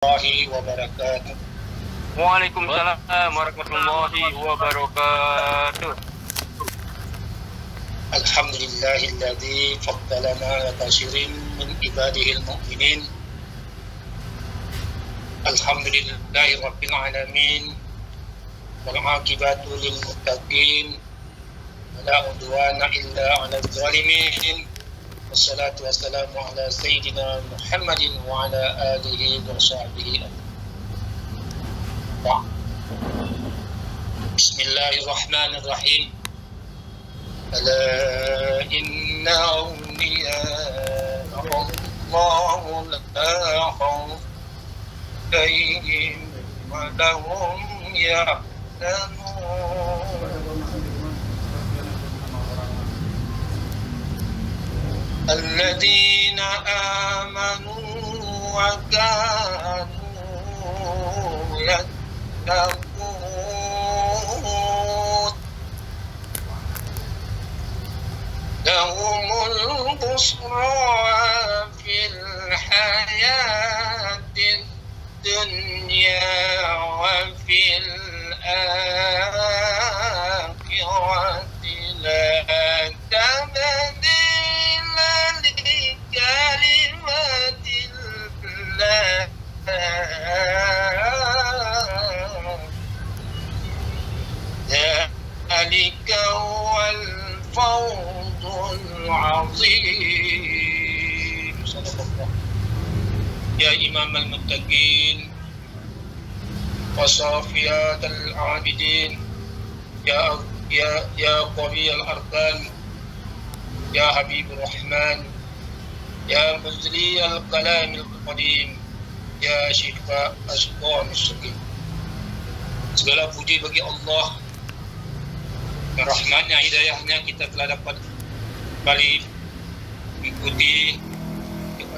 warahmatullahi wabarakatuh. Waalaikumsalam warahmatullahi wabarakatuh. Alhamdulillahilladzi faddalana ala katsirin min ibadihil mu'minin. Alhamdulillahi rabbil alamin. Wal 'aqibatu lil muttaqin. La udwana illa 'alal zalimin. Wassalatu wassalamu ala sayyidina Muhammadin wa ala alihi wa sahbihi. Bismillahirrahmanirrahim. Ala inna awliya Allahu la khawfun alaihim wa lahum yahzanun. Alladzina amanu wa kanu yattaqun. Lahumul busra fil hayatid dunya wa fil akhirati la tabdila li kalimatillah. Dzalika wal fawzul azim. Ya imam al-muttaqin wa safiyat al-abidin, ya qawi al-arkan, ya habibur rahman, ya muzli al-kalam al-qadim, ya syifa asqam as-suqim. Segala puji bagi Allah, yang rahmatnya, hidayahnya kita telah dapat kembali mengikuti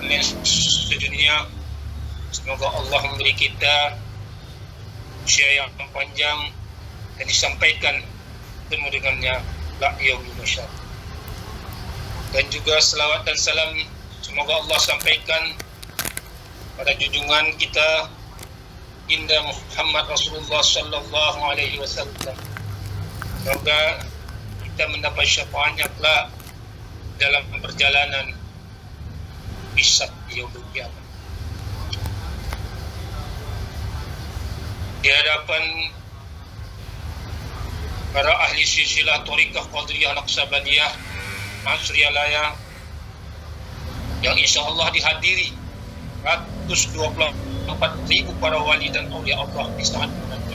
online sedunia. Semoga Allah memberi kita usia yang panjang dan disampaikan temu dengannya la yaumil masyar. Dan juga selawat dan salam semoga Allah sampaikan pada junjungan kita Indah Muhammad Rasulullah sallallahu alaihi wasallam. Semoga kita mendapat syafaatnya kelak dalam perjalanan hisab yaumul qiyamah. Di hadapan para ahli silsilah Thariqah Qadiriyah Naqsabandiyah Mansurialaya yang insya Allah dihadiri 124.000 para wali dan aulia Allah di saat menanti.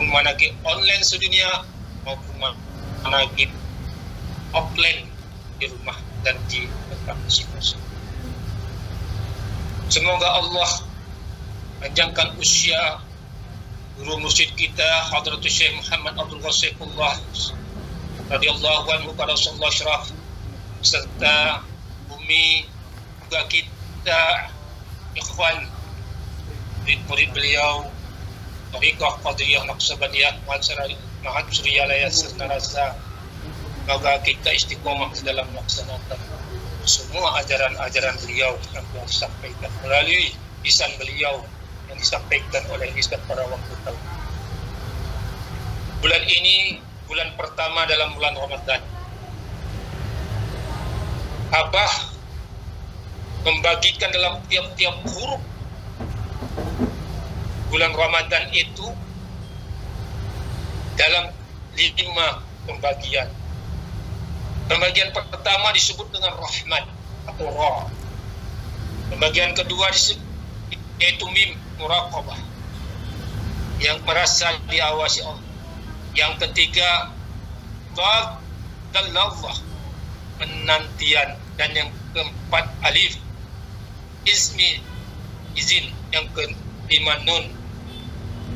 Manaqib online sedunia maupun manaqib offline di rumah dan di tempat masing-masing. Semoga Allah panjangkan usia guru mursyid kita Hadratus Syekh Muhammad Abdul Ghasifullah radhiyallahu anhu pada Rasulullah Syaraf, serta bumi juga kita ikhwan murid beliau Thariqah Qadiriyah Naqsabandiyah Mansurialaya serta rasa. Semoga kita istiqomah dalam melaksanakan semua ajaran-ajaran beliau yang telah disampaikan melalui lisan beliau yang disampaikan oleh lisan para waktu tahu. Bulan ini bulan pertama dalam bulan Ramadan. Abah membagikan dalam tiap-tiap huruf bulan Ramadan itu dalam 5 pembagian. Pembagian pertama disebut dengan rahmat atau ra. Pembagian kedua disebut yaitu mim, muraqabah, yang merasa diawasi Allah. Yang ketiga dad dan lafzah, penantian. Dan yang keempat alif, izin. Yang kelima nun,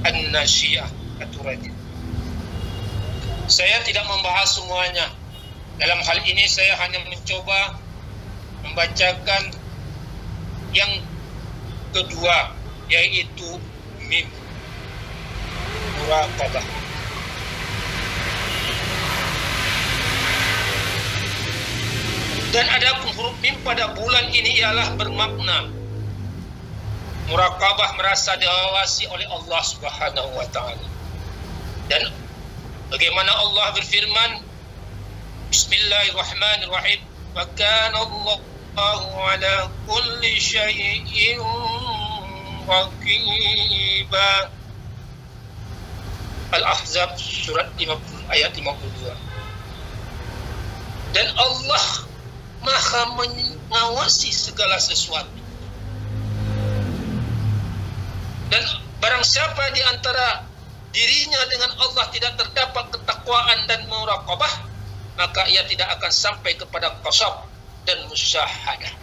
an-nasyiyah, aturannya. Saya tidak membahas semuanya. Dalam hal ini saya hanya mencoba membacakan yang kedua, yaitu mim, muraqabah. Dan adapun huruf mim pada bulan ini ialah bermakna Muraqabah merasa diawasi oleh Allah Subhanahu wa taala. Dan bagaimana Allah berfirman, Bismillahirrahmanirrahim, wa kana Allahu ala kulli syai'in raqiba. Al-Ahzab surat 50 ayat 52. Dan Allah Maha mengawasi segala sesuatu. Dan barang siapa di antara dirinya dengan Allah tidak terdapat ketakwaan dan muraqabah, maka ia tidak akan sampai kepada qasab dan musyahadah.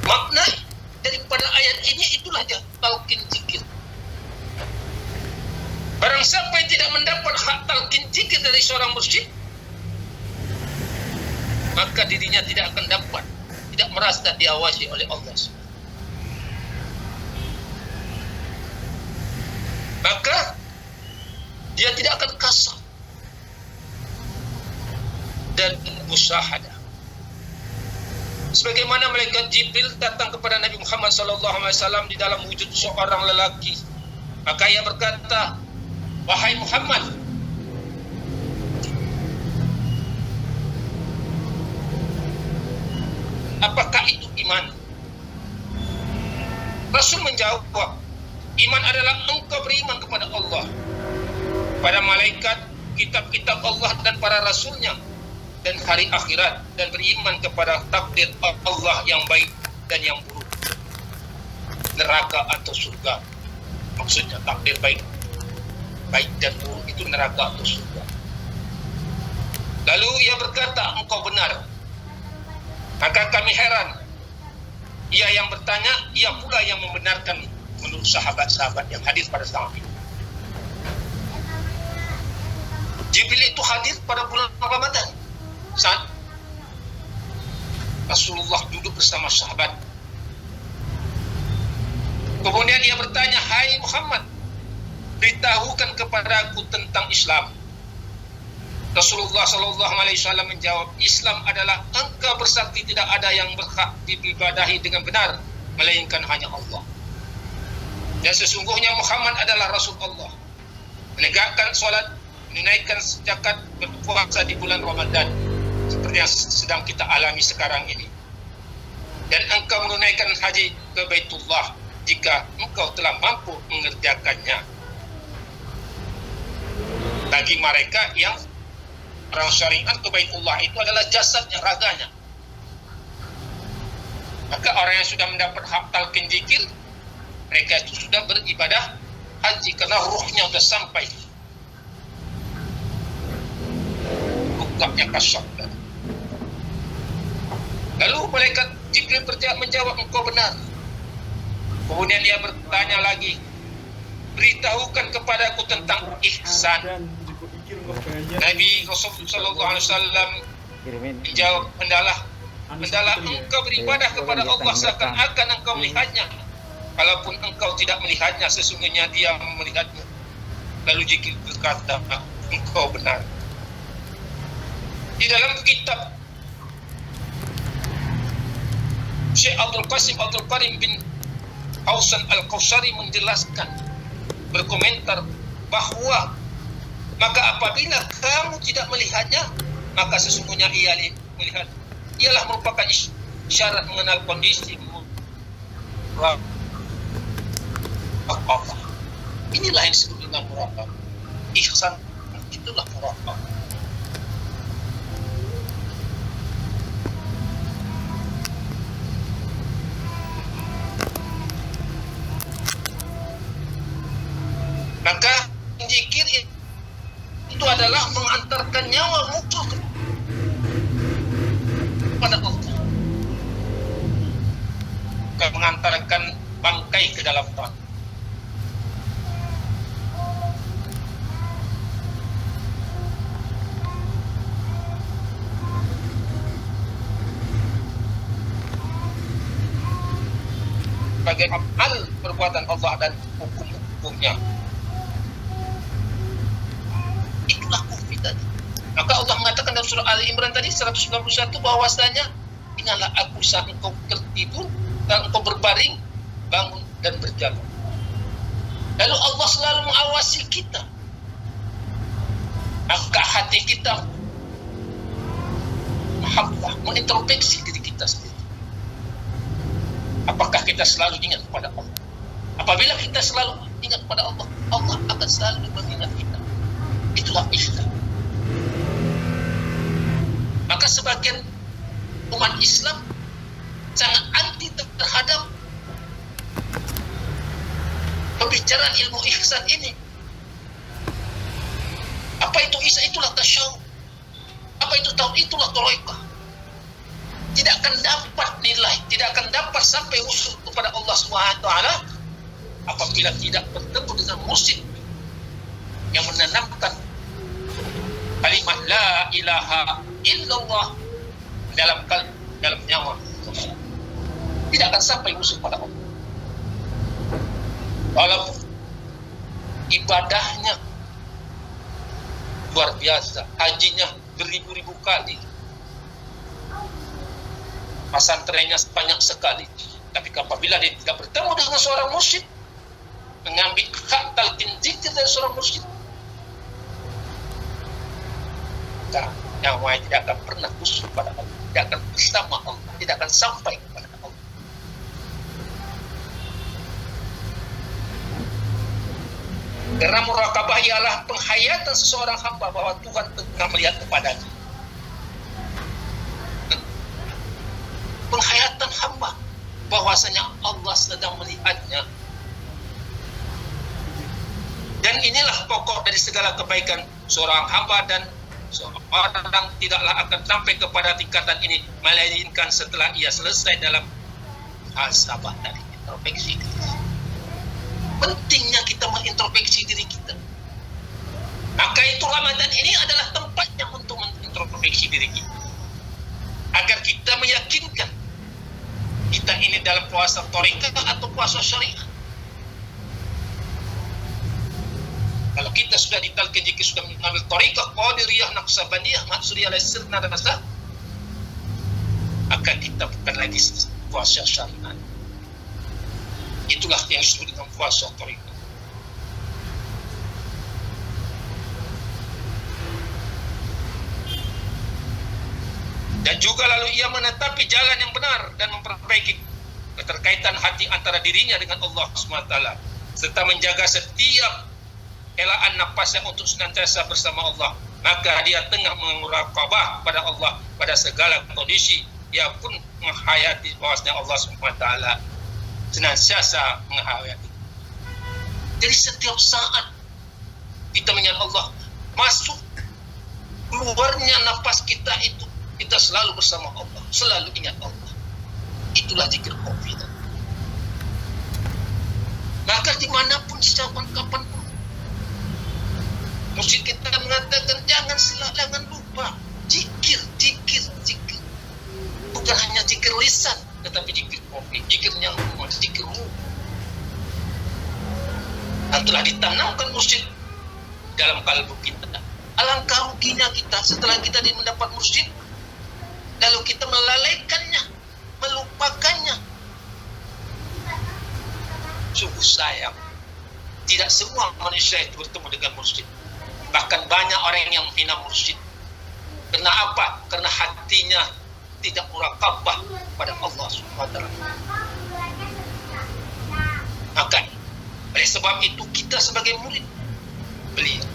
Makna daripada ayat ini itulah dia talqin zikir. Barang siapa yang tidak mendapat hak talqin zikir dari seorang mursyid, maka dirinya tidak akan dapat, tidak merasa diawasi oleh Allah. Maka dia tidak akan kasar dan musyahadah. Sebagaimana malaikat Jibril datang kepada Nabi Muhammad SAW di dalam wujud seorang lelaki, maka ia berkata, wahai Muhammad, apakah itu iman? Rasul menjawab, iman adalah engkau beriman kepada Allah, pada malaikat, kitab-kitab Allah dan para rasulnya, dan hari akhirat, dan beriman kepada takdir Allah yang baik dan yang buruk, neraka atau surga. Maksudnya takdir baik dan buruk itu neraka atau surga. Lalu ia berkata, engkau benar. Maka kami heran. Ia yang bertanya, ia pula yang membenarkan menurut sahabat-sahabat yang hadir pada saat itu. Jibril itu hadir pada bulan Ramadan saat Rasulullah duduk bersama sahabat. Kemudian ia bertanya, hai Muhammad, beritahukan kepadaku tentang Islam. Rasulullah SAW menjawab, Islam adalah engkau bersaksi tidak ada yang berhak diibadahi dengan benar melainkan hanya Allah. Dan sesungguhnya Muhammad adalah Rasul Allah. Menegakkan sholat, menunaikan zakat, berpuasa di bulan Ramadan, seperti yang sedang kita alami sekarang ini. Dan engkau menunaikan haji ke Baitullah jika engkau telah mampu mengerjakannya. Bagi mereka yang orang syariat ke Baitullah itu adalah jasadnya, raganya. Maka orang yang sudah mendapat hak talqin zikir, mereka itu sudah beribadah haji karena ruhnya sudah sampai. Bukannya kasab. Lalu malaikat Jibril menjawab, engkau benar. Kemudian dia bertanya lagi, beritahukan kepadaku tentang ihsan. Nabi Rasulullah SAW menjawab, hendalah engkau beribadah kepada Allah seakan-akan engkau melihatnya, walaupun engkau tidak melihatnya, sesungguhnya dia melihatmu. Lalu Jibril berkata, engkau benar. Di dalam kitab Syekh Abdul Qasim Abdul Karim bin Hausan Al-Kausari menjelaskan, berkomentar bahwa maka apabila kamu tidak melihatnya, maka sesungguhnya ia melihat. Ialah merupakan isyarat mengenal kondisi Allah. Inilah yang disebut dengan muraqabah. Ihsan itulah muraqabah. Maka zikir itu adalah mengantarkan nyawa musuh kepada Allah, mengantarkan bangkai ke dalam neraka. Sebagai amal perbuatan Allah dan hukum-hukumnya, itulah kufri tadi. Maka Allah mengatakan dalam surah Ali Imran tadi 191 bahwasanya janganlah aku saat engkau tertidur dan engkau berbaring, bangun dan berjalan. Lalu Allah selalu mengawasi kita. Maka hati kita mahabbah, mengintrospeksi diri kita sendiri. Apakah kita selalu ingat kepada Allah? Apabila kita selalu ingat kepada Allah, Allah akan selalu mengingat kita. Itulah Islam. Maka sebagian umat Islam sangat anti terhadap pembicaraan ilmu ihsan ini. Apa itu ihsan? Itulah tasyawuf. Apa itu tauhid? Itulah tarekah. Tidak akan dapat nilai, tidak akan dapat sampai usul kepada Allah Subhanahu wa taala apabila tidak bertemu dengan mursyid yang menanamkan kalimat la ilaha illallah dalam kalbu, dalam nyawa. Tidak akan sampai usul pada Allah. Walaupun ibadahnya luar biasa, hajinya beribu-ribu kali, pesantrennya banyak sekali, tapi apabila dia tidak bertemu dengan seorang mursyid, mengambil hak talqin zikir dari seorang mursyid, nyawa tidak akan pernah usul pada Allah, tidak akan bersama Allah, tidak akan sampai kepada Allah. Karena murakabah ialah penghayatan seseorang hamba bahwa Tuhan tengah melihat kepadanya. Penghayatan hamba bahwasanya Allah sedang melihatnya. Dan inilah pokok dari segala kebaikan seorang hamba, dan seorang tidaklah akan sampai kepada tingkatan ini melainkan setelah ia selesai dalam muhasabah dari introspeksi diri. Pentingnya kita mengintrospeksi diri kita. Maka itu Ramadan ini adalah tempatnya untuk mengintrospeksi diri kita, agar kita meyakinkan kita ini dalam puasa thariqah atau puasa syariah. Kalau kita sudah ditalqin, jika sudah mengambil thariqah qadiriyah, naqsabandiyah, maksudiyah, sirna dan nasah, maka kita bukan lagi puasa syariah. Itulah yang disebut dengan puasa thariqah. Dan juga lalu ia menetapi jalan yang benar dan memperbaiki keterkaitan hati antara dirinya dengan Allah SWT, serta menjaga setiap helaan napasnya untuk senantiasa bersama Allah. Maka dia tengah menguraqabah pada Allah pada segala kondisi. Ia pun menghayati bahwasanya Allah SWT senantiasa menghayati. Jadi setiap saat kita mengingat Allah, masuk keluarnya napas kita itu, kita selalu bersama Allah, selalu ingat Allah. Itulah zikir qawiyah. Maka dimanapun, kapanpun, mursyid kita mengatakan jangan lupa zikir. Bukan hanya zikir lisan, tetapi zikir qawiyah, zikirnya zikir ruh. Dan telah ditanamkan mursyid dalam kalbu kita. Alangkah ruginya kita setelah kita mendapat mursyid, lalu kita melalaikannya, melupakannya. Sungguh sayang, tidak semua manusia itu bertemu dengan mursyid. Bahkan banyak orang yang menghina mursyid. Karena apa? Karena hatinya tidak muraqabah pada Allah SWT. Maka oleh sebab itu kita sebagai murid beliau,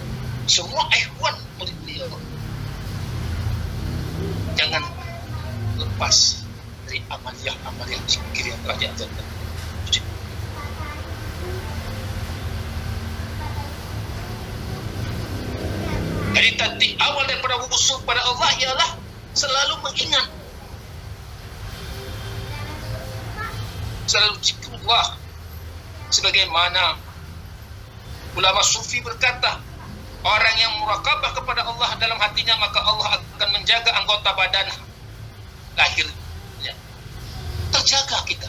semua ikhwan murid beliau, jangan lepas dari amaliyah zikir yang telah diajarkan. Jadi tadi awal daripada usul pada Allah ialah selalu mengingat, selalu zikrullah. Sebagaimana ulama sufi berkata, orang yang muraqabah kepada Allah dalam hatinya, maka Allah akan menjaga anggota badan lahirnya. Terjaga kita.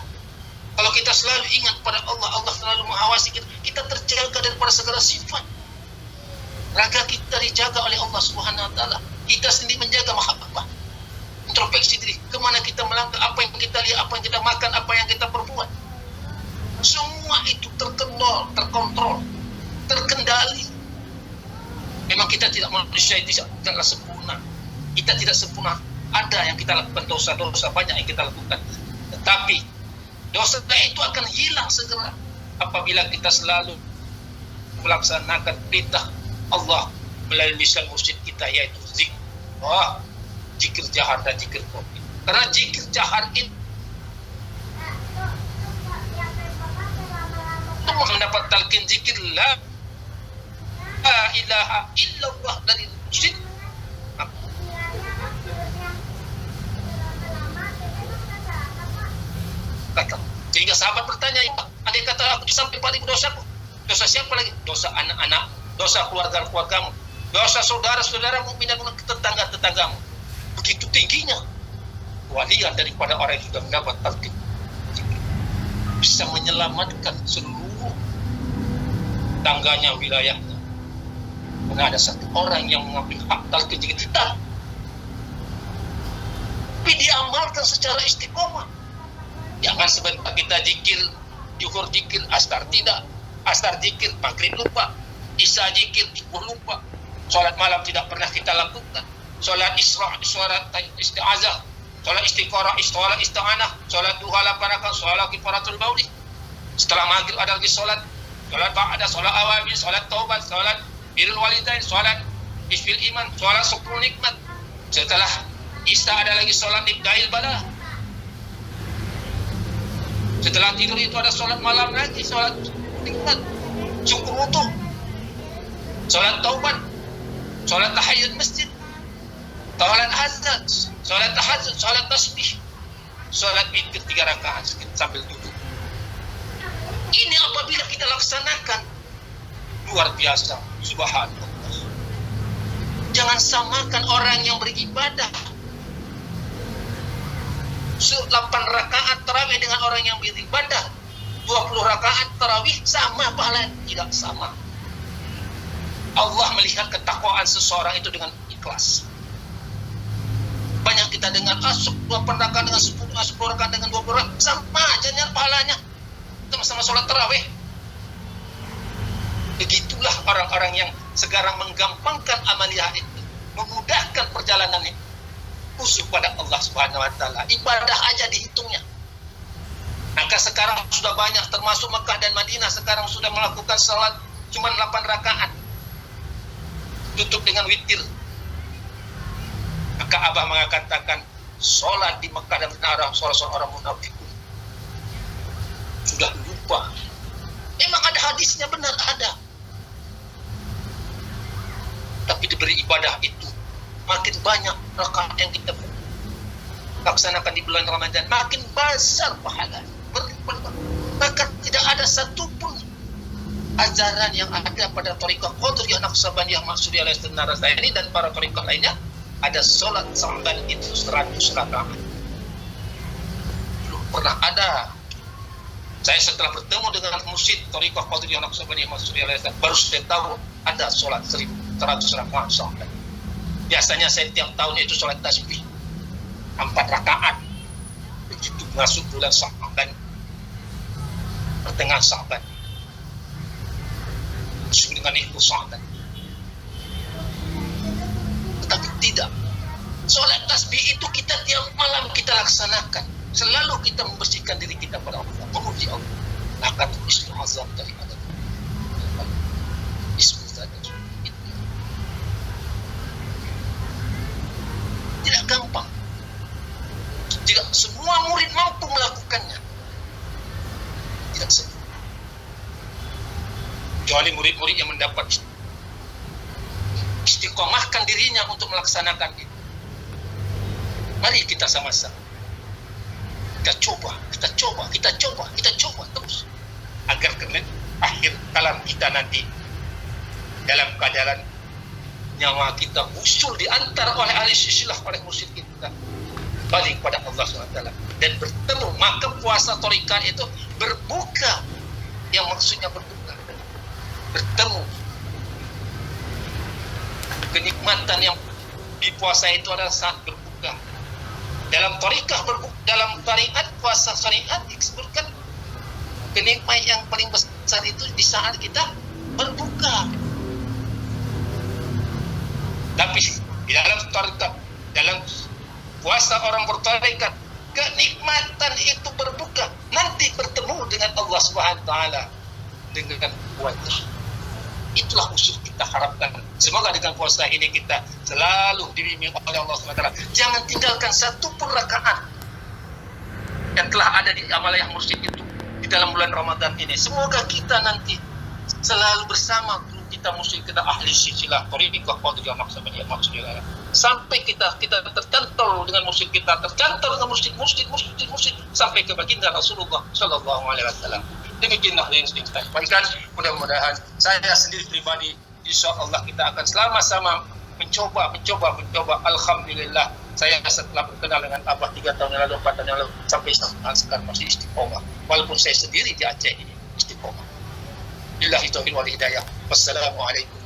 Kalau kita selalu ingat pada Allah, Allah selalu mengawasi kita, kita terjaga daripada segala sifat. Raga kita dijaga oleh Allah Subhanahu wa taala. Kita sendiri menjaga mahabbah, introspeksi diri, kemana kita melangkah, apa yang kita lihat, apa yang kita makan, apa yang kita perbuat. Semua itu terkontrol, terkendali. Memang kita tidak manusia, tidaklah sempurna. Kita tidak sempurna. Ada yang kita lakukan dosa-dosa, banyak yang kita lakukan. Tetapi dosa itu akan hilang segera apabila kita selalu melaksanakan perintah Allah melalui lisan mursyid kita, yaitu zikir. Zikir jahar dan zikir khafi. Karena zikir jahar itu mendapat talqin zikir la ilaha illallah dari mursyid. Sehingga sahabat bertanya, ada yang kata, aku sampai paling dosaku. Dosa siapa lagi? Dosa anak-anak, dosa keluarga-keluargamu, dosa saudara-saudaramu, dan tetangga-tetanggamu. Begitu tingginya walian daripada orang yang sudah mendapat talqin. Bisa menyelamatkan seluruh tangganya, wilayahnya. Karena ada satu orang yang mengambil hak talqin zikir, tapi diamalkan secara istiqomah. Jangan sebentar kita zikir, zuhur zikir, asar tidak, asar zikir, maghrib lupa, isya zikir, subuh lupa, sholat malam tidak pernah kita lakukan, sholat isra, sholat isti'azah, sholat istiqorah, sholat isti'anah, sholat duha 8 rakaat, sholat kifaratul maulid. Setelah maghrib ada lagi sholat ba'da, sholat awamil, sholat taubat, sholat birrul walidain, sholat isfil iman, sholat syukur nikmat. Setelah isya ada lagi sholat ibdail bala. Setelah tidur itu ada sholat malam lagi, sholat nikmat, syukur wudu, sholat taubat, sholat tahiyat masjid, sholat azan, sholat tahajud, sholat tasbih, sholat witir 3 rakaat sambil duduk. Ini apabila kita laksanakan, luar biasa, subhanallah. Jangan samakan orang yang beribadah 8 rakaat tarawih dengan orang yang beribadah 20 rakaat tarawih, sama pahala? Tidak sama. Allah melihat ketakwaan seseorang itu dengan ikhlas. Banyak kita dengar 8 rakaat dengan 10 rakaat dengan 20 rakaat, sama aja pahalanya, sama-sama sholat tarawih. Begitulah orang-orang yang sekarang menggampangkan amaliyah itu, memudahkan perjalanan itu, usul pada Allah Subhanahu wa taala. Ibadah aja dihitungnya. Maka sekarang sudah banyak, termasuk Mekah dan Madinah, sekarang sudah melakukan salat cuma 8 rakaat. Tutup dengan witir. Maka Abah mengatakan, salat di Mekah dan Madinah salat orang munafik. Sudah lupa. Memang ada hadisnya, benar ada. Tapi diberi ibadah itu makin banyak rakaat yang kita laksanakan di bulan Ramadan, makin besar pahala. Bahkan tidak ada satupun ajaran yang ada pada Thariqah Qadiriyah Naqsabandiyah Maksudiyah Al-Istinaratayani dan para thariqah lainnya ada sholat Sa'ban itu 100 rakaat. Belum pernah ada. Saya setelah bertemu dengan mursyid Thariqah Qadiriyah Naqsabandiyah Maksudiyah Al-Istinaratayani, baru saya tahu ada sholat 100 rakaat Sa'ban. Biasanya saya tiap tahun itu sholat tasbih 4 rakaat. Begitu masuk bulan Sa'ban, pertengahan Sa'ban, dengan itu Sa'ban. Tetapi tidak. Sholat tasbih itu kita tiap malam kita laksanakan. Selalu kita membersihkan diri kita pada Allah, memuji Allah. Maka tulis azab dari adab. Tidak gampang. Tidak semua murid mampu melakukannya. Tidak semua. Kecuali murid-murid yang mendapat istiqomahkan dirinya untuk melaksanakan itu. Mari kita sama-sama. Kita coba terus. Agar akhir kalam kita nanti dalam keadaan nyawa kita usul diantar oleh ahli silsilah, oleh mursyid kita, balik pada Allah SWT dan bertemu. Maka puasa thariqah itu berbuka, yang maksudnya berbuka, bertemu. Kenikmatan yang di puasa itu adalah saat berbuka, Dalam dalam syariat, puasa syariat disebutkan kenikmatan yang paling besar itu di saat kita berbuka. Tapi di dalam tarekat, dalam puasa orang bertarekat, kenikmatan itu berbuka, nanti bertemu dengan Allah Subhanahu wa taala dengan wajah. Itulah usul kita harapkan. Semoga dengan puasa ini kita selalu dibimbing oleh Allah Subhanahu wa taala. Jangan tinggalkan satu pun rakaat yang telah ada di amal yang mursyid itu di dalam bulan Ramadan ini. Semoga kita nanti selalu bersama guru kita, mursyid kita, ahli silsilah thariqah qadiriyah maksudnya sampai kita tercantol dengan mursyid kita, tercantol dengan mursyid sampai ke baginda Rasulullah sallallahu alaihi wasallam. Demikianlah yang sedang kita sampaikan. Mudah-mudahan saya sendiri pribadi, insyaallah kita akan sama-sama mencoba. Alhamdulillah, saya setelah berkenal dengan Abah 3 tahun yang lalu, 4 tahun yang lalu, sampai sekarang masih istiqomah. Walaupun saya sendiri di Aceh ini istiqomah. Billahi taufiq wal hidayah. Wassalamualaikum